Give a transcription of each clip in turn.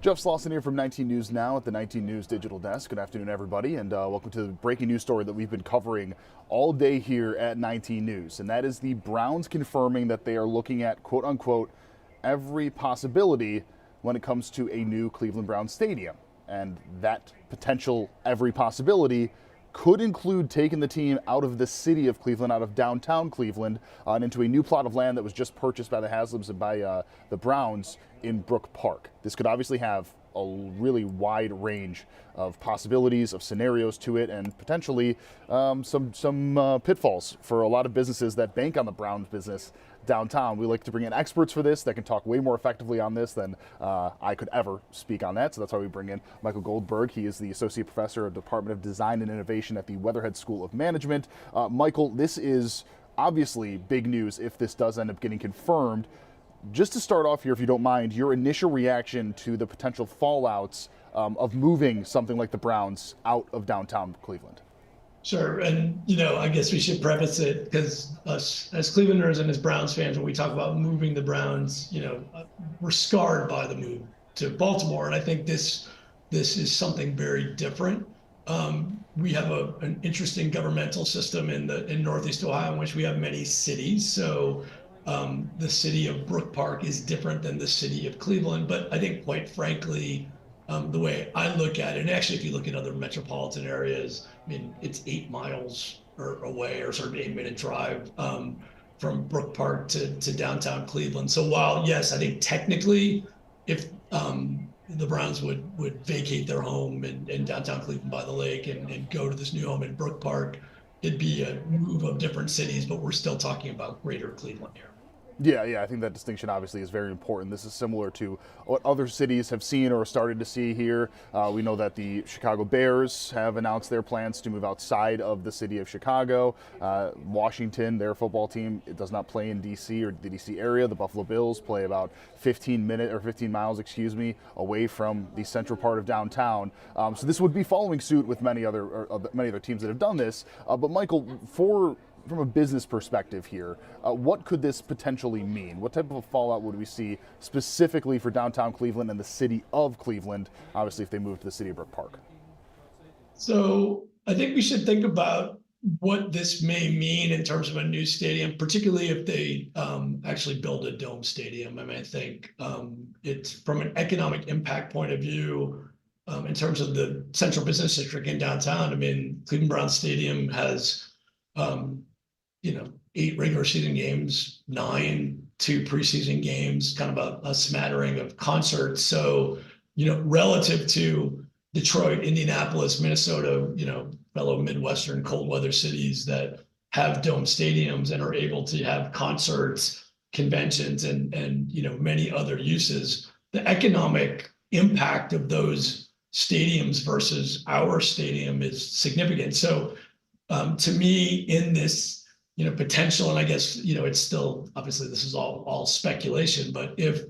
Jeff Slauson here from 19 News Now at the 19 News Digital Desk. Good afternoon, everybody, and welcome to the breaking news story that we've been covering all day here at 19 News. And that is the Browns confirming that they are looking at, quote unquote, every possibility when it comes to a new Cleveland Browns stadium. And that potential every possibility could include taking the team out of the city of Cleveland, out of downtown Cleveland, and into a new plot of land that was just purchased by the Haslams and by the Browns in Brook Park. This could obviously have a really wide range of possibilities, of scenarios to it, and potentially some pitfalls for a lot of businesses that bank on the Browns business downtown. We like to bring in experts for this that can talk way more effectively on this than I could ever speak on that. So that's why we bring in Michael Goldberg. He is the Associate Professor of Department of Design and Innovation at the Weatherhead School of Management. Michael, this is obviously big news if this does end up getting confirmed. Just to start off here, if you don't mind, your initial reaction to the potential fallouts of moving something like the Browns out of downtown Cleveland. Sure. And, I guess we should preface it because us as Clevelanders and as Browns fans, when we talk about moving the Browns, we're scarred by the move to Baltimore. And I think this is something very different. We have an interesting governmental system in Northeast Ohio in which we have many cities. So the city of Brook Park is different than the city of Cleveland. But I think, quite frankly, the way I look at it, and actually, if you look at other metropolitan areas, I mean, it's 8 miles away or sort of 8-minute drive from Brook Park to downtown Cleveland. So while, yes, I think technically, if the Browns would vacate their home in downtown Cleveland by the lake and go to this new home in Brook Park, it'd be a move of different cities, but we're still talking about greater Cleveland here. Yeah, I think that distinction obviously is very important. This is similar to what other cities have seen or started to see here. We know that the Chicago Bears have announced their plans to move outside of the city of Chicago. Washington, their football team, it does not play in D.C. or the D.C. area. The Buffalo Bills play about 15 miles, away from the central part of downtown. So this would be following suit with many other teams that have done this. But Michael, from a business perspective here, what could this potentially mean? What type of a fallout would we see specifically for downtown Cleveland and the city of Cleveland, obviously, if they move to the city of Brook Park? So I think we should think about what this may mean in terms of a new stadium, particularly if they actually build a dome stadium. I mean, I think it's from an economic impact point of view, in terms of the central business district in downtown. I mean, Cleveland Browns Stadium has 8 regular season games, 2 preseason games, kind of a smattering of concerts. So, relative to Detroit, Indianapolis, Minnesota, fellow Midwestern cold weather cities that have dome stadiums and are able to have concerts, conventions, and many other uses, the economic impact of those stadiums versus our stadium is significant. So to me, in this potential, and I guess it's still, obviously this is all speculation, but if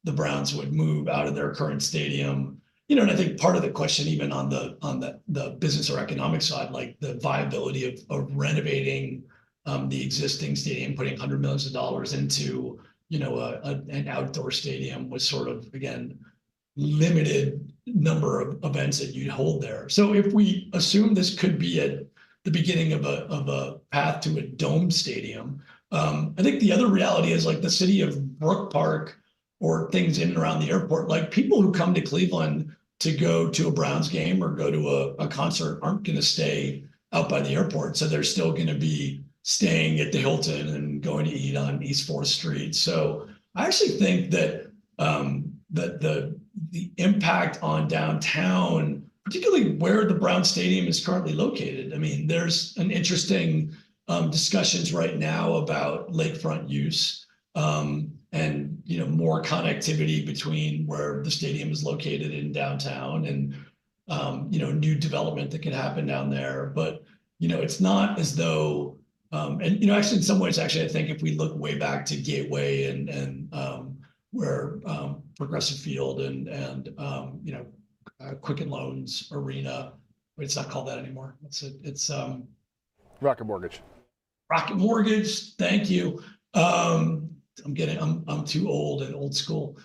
the Browns would move out of their current stadium, and I think part of the question, even on the business or economic side, like the viability of renovating the existing stadium, putting $100 millions into an outdoor stadium with sort of, again, limited number of events that you'd hold there. So if we assume this could be the beginning of a path to a dome stadium, I think the other reality is, like, the city of Brook Park or things in and around the airport, like, people who come to Cleveland to go to a Browns game or go to a concert aren't going to stay out by the airport. So they're still going to be staying at the Hilton and going to eat on East 4th Street. So I actually think that that the impact on downtown, particularly where the Brown Stadium is currently located. I mean, there's an interesting discussions right now about lakefront use and more connectivity between where the stadium is located in downtown and new development that can happen down there. But it's not as though and actually in some ways, actually, I think if we look way back to Gateway and where Progressive Field and Quicken Loans Arena, but it's not called that anymore. It's Rocket Mortgage. Rocket Mortgage. Thank you. I'm too old and old school.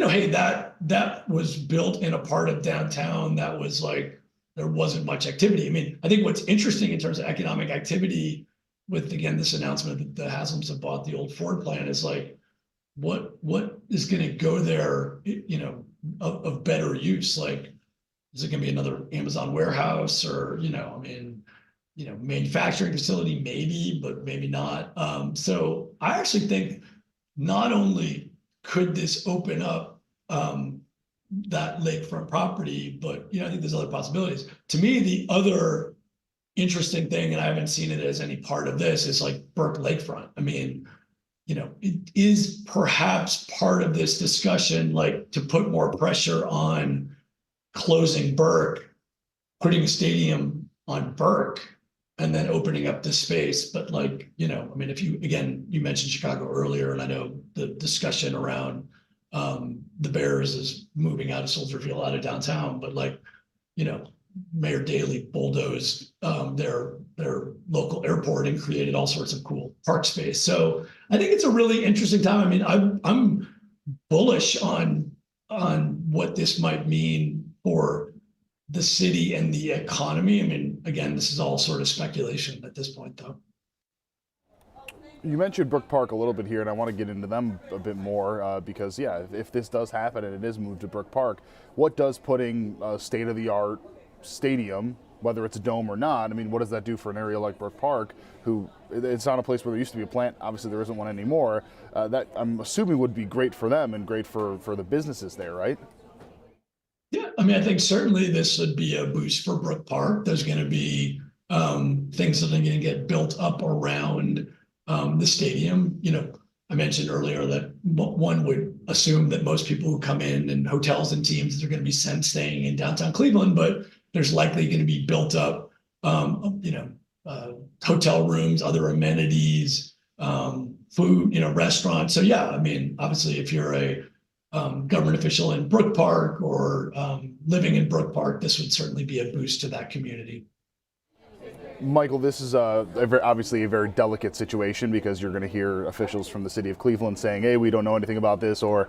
hey, that was built in a part of downtown that was like, there wasn't much activity. I mean, I think what's interesting in terms of economic activity with, again, this announcement that the Haslams have bought the old Ford plant is like, what is going to go there, of better use? Like, is it going to be another Amazon warehouse, or, I mean, manufacturing facility, maybe, but maybe not. So I actually think not only could this open up that lakefront property, but I think there's other possibilities. To me, the other interesting thing, and I haven't seen it as any part of this, is like Burke Lakefront. I mean, it is perhaps part of this discussion, like to put more pressure on closing Burke, putting a stadium on Burke, and then opening up this space. But like, I mean, if you, again, you mentioned Chicago earlier, and I know the discussion around the Bears is moving out of Soldier Field, out of downtown, but like, Mayor Daley bulldozed their local airport and created all sorts of cool park space. So I think it's a really interesting time. I mean, I'm bullish on what this might mean for the city and the economy. I mean, again, this is all sort of speculation at this point, though. You mentioned Brook Park a little bit here, and I want to get into them a bit more because, yeah, if this does happen and it is moved to Brook Park, what does putting a state-of-the-art stadium, whether it's a dome or not, I mean, what does that do for an area like Brook Park, who it's not a place where there used to be a plant, obviously there isn't one anymore, that I'm assuming would be great for them and great for the businesses there, right? Yeah, I mean, I think certainly this would be a boost for Brook Park. There's going to be things that are going to get built up around the stadium. I mentioned earlier that one would assume that most people who come in and hotels and teams are going to be staying in downtown Cleveland, but there's likely going to be built up, hotel rooms, other amenities, food, restaurants. So yeah, I mean, obviously, if you're a government official in Brook Park or living in Brook Park, this would certainly be a boost to that community. Michael, this is obviously a very delicate situation because you're going to hear officials from the city of Cleveland saying, hey, we don't know anything about this, or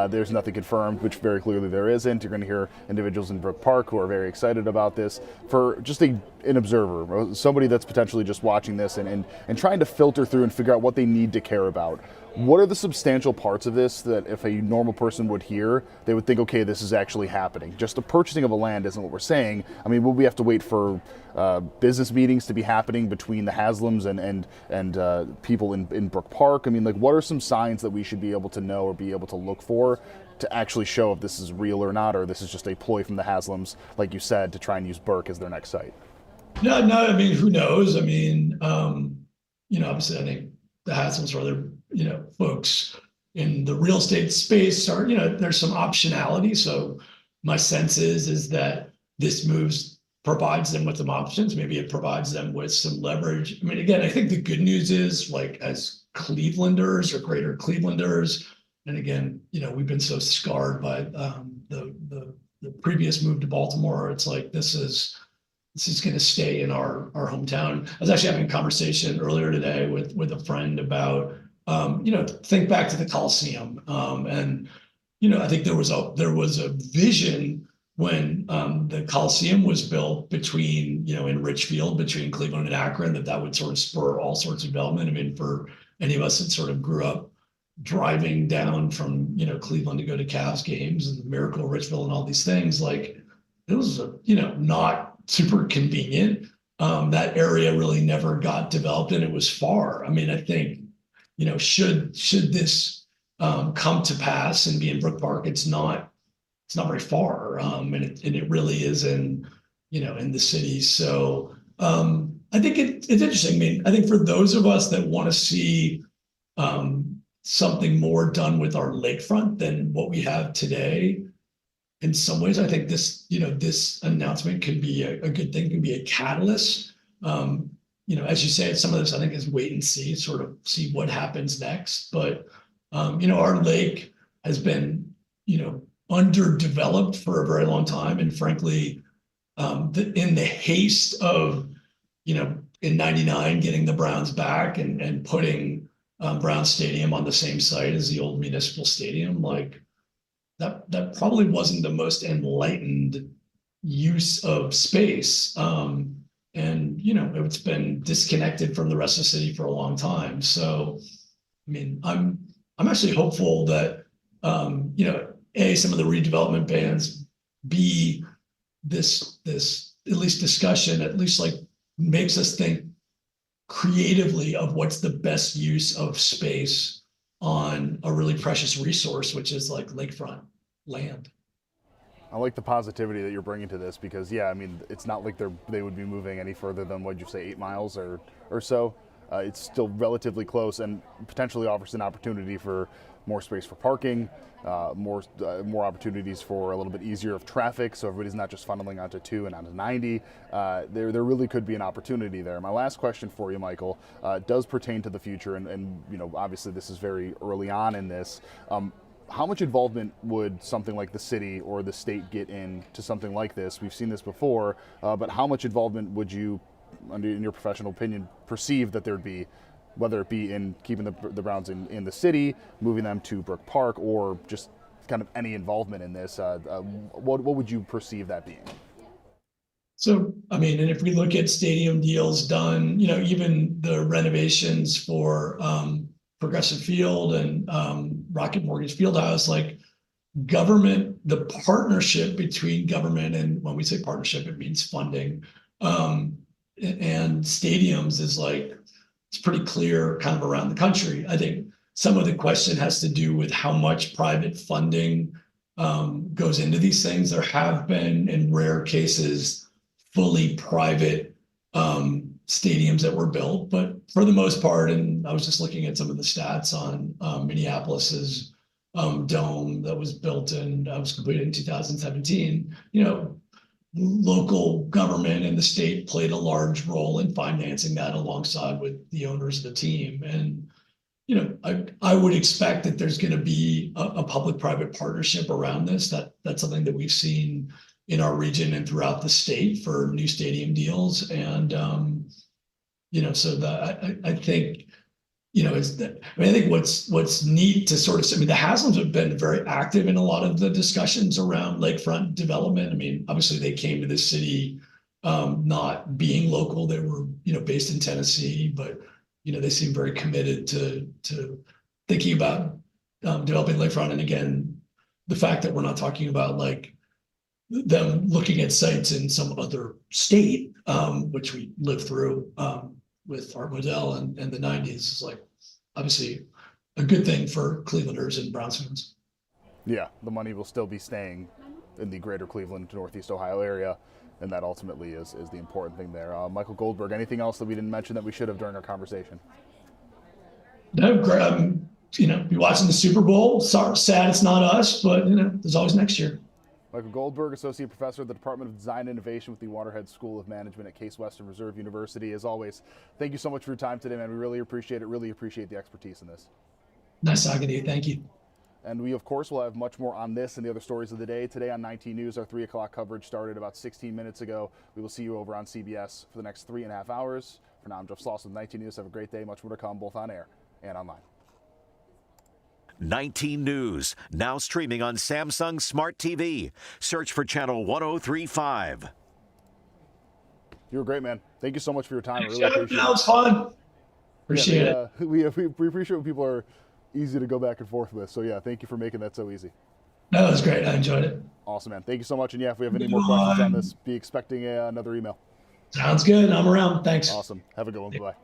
there's nothing confirmed, which very clearly there isn't. You're going to hear individuals in Brook Park who are very excited about this. For just an observer, somebody that's potentially just watching this and trying to filter through and figure out what they need to care about, what are the substantial parts of this that if a normal person would hear, they would think, okay, this is actually happening? Just the purchasing of a land isn't what we're saying. I mean, will we have to wait for business meetings to be happening between the Haslams and people in Brook Park? I mean, like, what are some signs that we should be able to know or be able to look for to actually show if this is real or not, or this is just a ploy from the Haslams, like you said, to try and use Burke as their next site? No, I mean, who knows? I mean, obviously, I think the Haslams or other, folks in the real estate space are, there's some optionality. So my sense is that this provides them with some options. Maybe it provides them with some leverage. I mean, again, I think the good news is, like, as Clevelanders or greater Clevelanders, and again, we've been so scarred by the previous move to Baltimore. It's like this is going to stay in our hometown. I was actually having a conversation earlier today with a friend about think back to the Coliseum, and I think there was a vision when the Coliseum was built between in Richfield, between Cleveland and Akron, that would sort of spur all sorts of development. I mean, for any of us that sort of grew up driving down from Cleveland to go to Cavs games and the Miracle Richfield and all these things, like, it was not super convenient. That area really never got developed, and it was far. I mean, I think should this come to pass and be in Brook Park, it's not very far, and it really is in the city. So I think it's interesting. I mean, I think for those of us that want to see something more done with our lakefront than what we have today, in some ways, I think this announcement can be a good thing, can be a catalyst. As you say, some of this I think is wait and see, sort of see what happens next. But our lake has been underdeveloped for a very long time, and frankly, in the haste of in '99 getting the Browns back and putting Brown Stadium on the same site as the old municipal stadium, like, that probably wasn't the most enlightened use of space. And it's been disconnected from the rest of the city for a long time. So, I mean, I'm actually hopeful that A, some of the redevelopment bans, B, this at least discussion at least like makes us think creatively of what's the best use of space on a really precious resource, which is like lakefront land. I like the positivity that you're bringing to this because, yeah, I mean, it's not like they would be moving any further than, what'd you say, 8 miles or so. It's still relatively close and potentially offers an opportunity for more space for parking, more opportunities for a little bit easier of traffic, so everybody's not just funneling onto 2 and onto 90. There really could be an opportunity there. My last question for you, Michael, does pertain to the future, and obviously this is very early on in this. How much involvement would something like the city or the state get into something like this? We've seen this before, but how much involvement would you, in your professional opinion, perceive that there'd be, whether it be in keeping the Browns in the city, moving them to Brook Park, or just kind of any involvement in this? What would you perceive that being? So, I mean, and if we look at stadium deals done, even the renovations for Progressive Field and Rocket Mortgage Fieldhouse, like government, the partnership between government, and when we say partnership, it means funding, and stadiums is like, it's pretty clear kind of around the country. I think some of the question has to do with how much private funding goes into these things. There have been, in rare cases, fully private stadiums that were built, but for the most part, and I was just looking at some of the stats on Minneapolis's dome that was was completed in 2017. Local government and the state played a large role in financing that alongside with the owners of the team. And I would expect that there's going to be a public-private partnership around this. That's something that we've seen in our region and throughout the state for new stadium deals. And so that I think I think what's neat to sort of, I mean, the Haslams have been very active in a lot of the discussions around lakefront development. I mean, obviously they came to the city not being local; they were based in Tennessee, but they seem very committed to thinking about developing lakefront. And again, the fact that we're not talking about like them looking at sites in some other state, which we lived through with Art Modell and the 90s, is like obviously a good thing for Clevelanders and Browns fans. Yeah, the money will still be staying in the greater Cleveland to Northeast Ohio area, and that ultimately is the important thing there. Michael Goldberg, anything else that we didn't mention that we should have during our conversation? No, be watching the Super Bowl. Sorry, sad it's not us, but there's always next year. Michael Goldberg, Associate Professor of the Department of Design and Innovation with the Waterhead School of Management at Case Western Reserve University. As always, thank you so much for your time today, man. We really appreciate it. Really appreciate the expertise in this. Nice talking to you. Thank you. And we, of course, will have much more on this and the other stories of the day. Today on 19 News, our 3 o'clock coverage started about 16 minutes ago. We will see you over on CBS for the next 3.5 hours. For now, I'm Jeff Sloss with 19 News. Have a great day. Much more to come, both on air and online. 19 News, now streaming on Samsung Smart TV. Search for channel 1035. You were great, man. Thank you so much for your time. Thanks, I really appreciate it. That was fun. Appreciate it. We appreciate when people are easy to go back and forth with. So, yeah, thank you for making that so easy. That was great. I enjoyed it. Awesome, man. Thank you so much. And, yeah, if we have any more questions on this, be expecting another email. Sounds good. I'm around. Thanks. Awesome. Have a good one. Bye-bye.